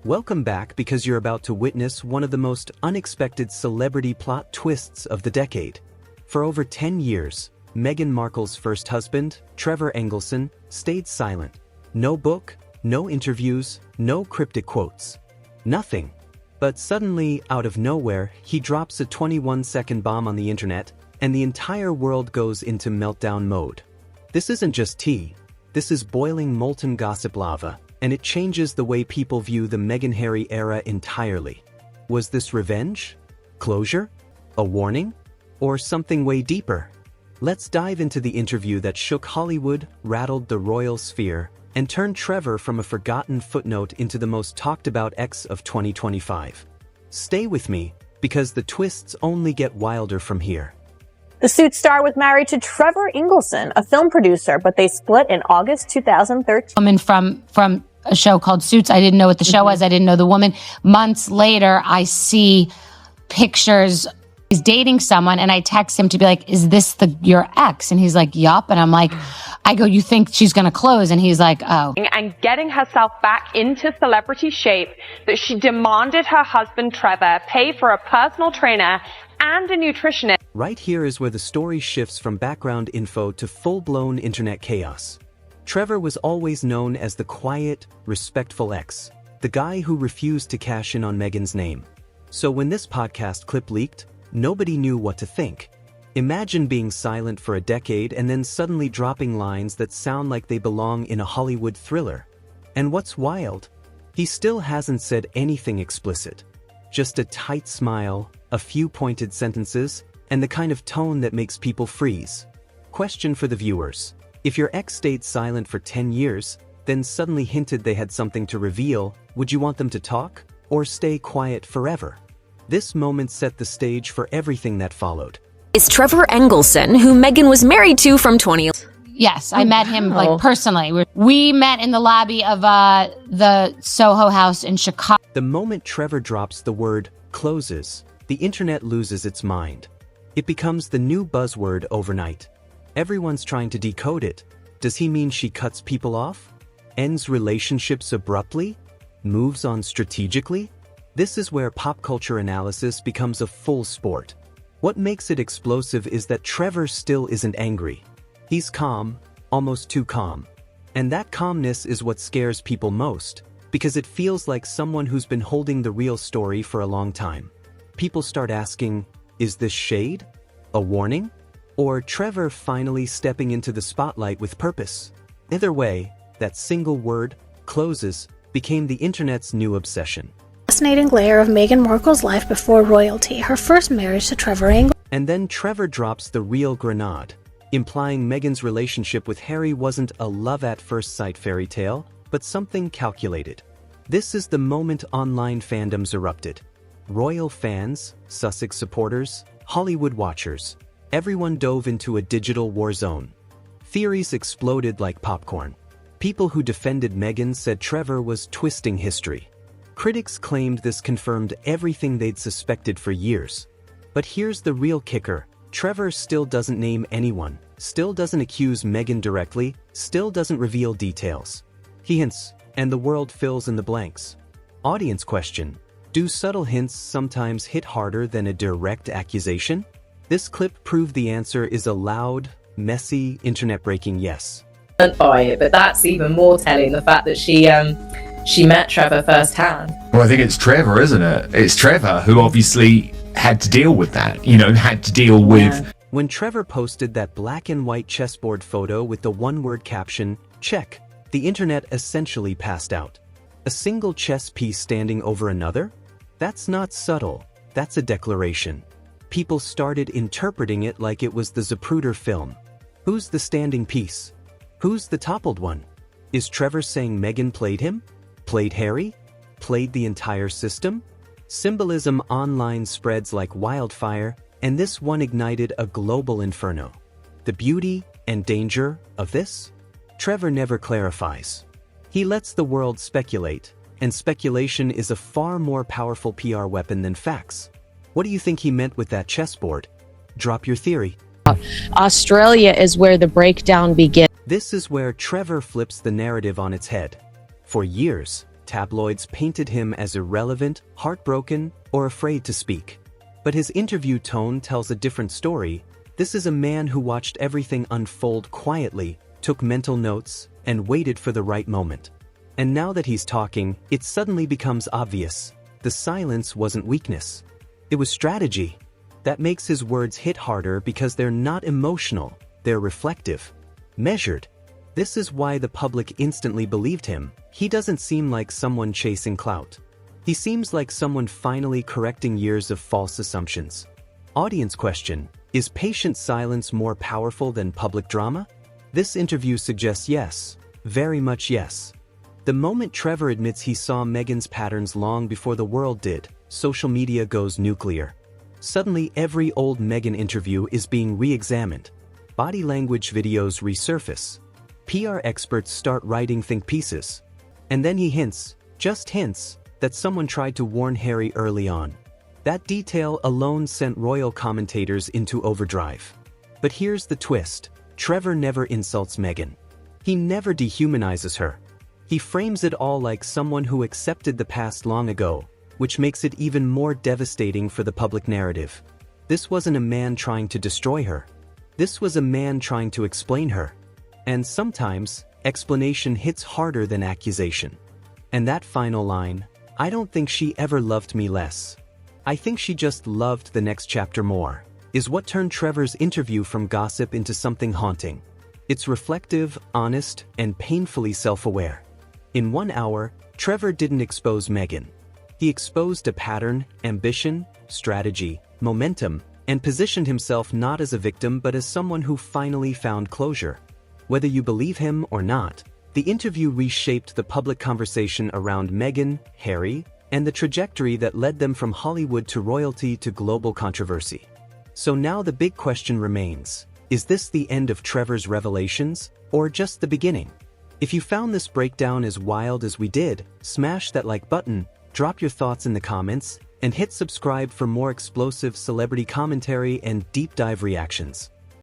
Welcome back because you're about to witness one of the most unexpected celebrity plot twists of the decade. For over 10 years, Meghan Markle's first husband, Trevor Engelson, stayed silent. No book, no interviews, no cryptic quotes. Nothing. But suddenly, out of nowhere, he drops a 21-second bomb on the internet, and the entire world goes into meltdown mode. This isn't just tea. This is boiling molten gossip lava, and it changes the way people view the Meghan-Harry era entirely. Was this revenge? Closure? A warning? Or something way deeper? Let's dive into the interview that shook Hollywood, rattled the royal sphere, and turned Trevor from a forgotten footnote into the most talked-about ex of 2025. Stay with me, because the twists only get wilder from here. The Suits star was married to Trevor Engelson, a film producer, but they split in August 2013. Woman from a show called Suits. I didn't know what the show was. I didn't know the woman. Months later, I see pictures. He's dating someone, and I text him to be like, "Is this your ex?" And he's like, "Yup." And I'm like, I go, "You think she's going to close?" And he's like, "Oh." And getting herself back into celebrity shape, that she demanded her husband Trevor pay for a personal trainer and a nutritionist. Right here is where the story shifts from background info to full-blown internet chaos. Trevor was always known as the quiet, respectful ex, the guy who refused to cash in on Meghan's name. So when this podcast clip leaked, nobody knew what to think. Imagine being silent for a decade and then suddenly dropping lines that sound like they belong in a Hollywood thriller. And what's wild? He still hasn't said anything explicit. Just a tight smile, a few pointed sentences, and the kind of tone that makes people freeze. Question for the viewers. If your ex stayed silent for 10 years, then suddenly hinted they had something to reveal, would you want them to talk, or stay quiet forever? This moment set the stage for everything that followed. Is Trevor Engelson, who Meghan was married to from 2011. Yes, I met him personally. We met in the lobby of the Soho House in Chicago. The moment Trevor drops the word closes, the internet loses its mind. It becomes the new buzzword overnight. Everyone's trying to decode it. Does he mean she cuts people off? Ends relationships abruptly? Moves on strategically? This is where pop culture analysis becomes a full sport. What makes it explosive is that Trevor still isn't angry. He's calm, almost too calm. And that calmness is what scares people most, because it feels like someone who's been holding the real story for a long time. People start asking, is this shade? A warning? Or Trevor finally stepping into the spotlight with purpose? Either way, that single word, closes, became the internet's new obsession. Fascinating layer of Meghan Markle's life before royalty, her first marriage to Trevor Engelson. And then Trevor drops the real grenade, implying Meghan's relationship with Harry wasn't a love-at-first-sight fairy tale, but something calculated. This is the moment online fandoms erupted. Royal fans, Sussex supporters, Hollywood watchers, everyone dove into a digital war zone. Theories exploded like popcorn. People who defended Meghan said Trevor was twisting history. Critics claimed this confirmed everything they'd suspected for years. But here's the real kicker. Trevor still doesn't name anyone, still doesn't accuse Meghan directly, still doesn't reveal details. He hints, and the world fills in the blanks. Audience question. Do subtle hints sometimes hit harder than a direct accusation? This clip proved the answer is a loud, messy, internet-breaking yes. By it, but that's even more telling, the fact that she met Trevor firsthand. Well, I think it's Trevor, isn't it? It's Trevor who obviously had to deal with that, had to deal with... When Trevor posted that black and white chessboard photo with the one-word caption, check, the internet essentially passed out. A single chess piece standing over another? That's not subtle, that's a declaration. People started interpreting it like it was the Zapruder film. Who's the standing piece? Who's the toppled one? Is Trevor saying Meghan played him? Played Harry? Played the entire system? Symbolism online spreads like wildfire, and this one ignited a global inferno. The beauty and danger of this? Trevor never clarifies. He lets the world speculate, and speculation is a far more powerful PR weapon than facts. What do you think he meant with that chessboard? Drop your theory. Australia is where the breakdown begins. This is where Trevor flips the narrative on its head. For years, tabloids painted him as irrelevant, heartbroken, or afraid to speak. But his interview tone tells a different story. This is a man who watched everything unfold quietly, took mental notes, and waited for the right moment. And now that he's talking, it suddenly becomes obvious. The silence wasn't weakness. It was strategy. That makes his words hit harder because they're not emotional, they're reflective, measured. This is why the public instantly believed him. He doesn't seem like someone chasing clout. He seems like someone finally correcting years of false assumptions. Audience question: is patient silence more powerful than public drama? This interview suggests yes, very much yes. The moment Trevor admits he saw Meghan's patterns long before the world did, social media goes nuclear. Suddenly every old Meghan interview is being re-examined. Body language videos resurface. PR experts start writing think pieces. And then he hints, just hints, that someone tried to warn Harry early on. That detail alone sent royal commentators into overdrive. But here's the twist: Trevor never insults Meghan. He never dehumanizes her. He frames it all like someone who accepted the past long ago, which makes it even more devastating for the public narrative. This wasn't a man trying to destroy her. This was a man trying to explain her. And sometimes, explanation hits harder than accusation. And that final line, "I don't think she ever loved me less. I think she just loved the next chapter more," is what turned Trevor's interview from gossip into something haunting. It's reflective, honest, and painfully self-aware. In 1 hour, Trevor didn't expose Meghan. He exposed a pattern, ambition, strategy, momentum, and positioned himself not as a victim but as someone who finally found closure. Whether you believe him or not, the interview reshaped the public conversation around Meghan, Harry, and the trajectory that led them from Hollywood to royalty to global controversy. So now the big question remains: is this the end of Trevor's revelations, or just the beginning? If you found this breakdown as wild as we did, smash that like button, drop your thoughts in the comments, and hit subscribe for more explosive celebrity commentary and deep dive reactions.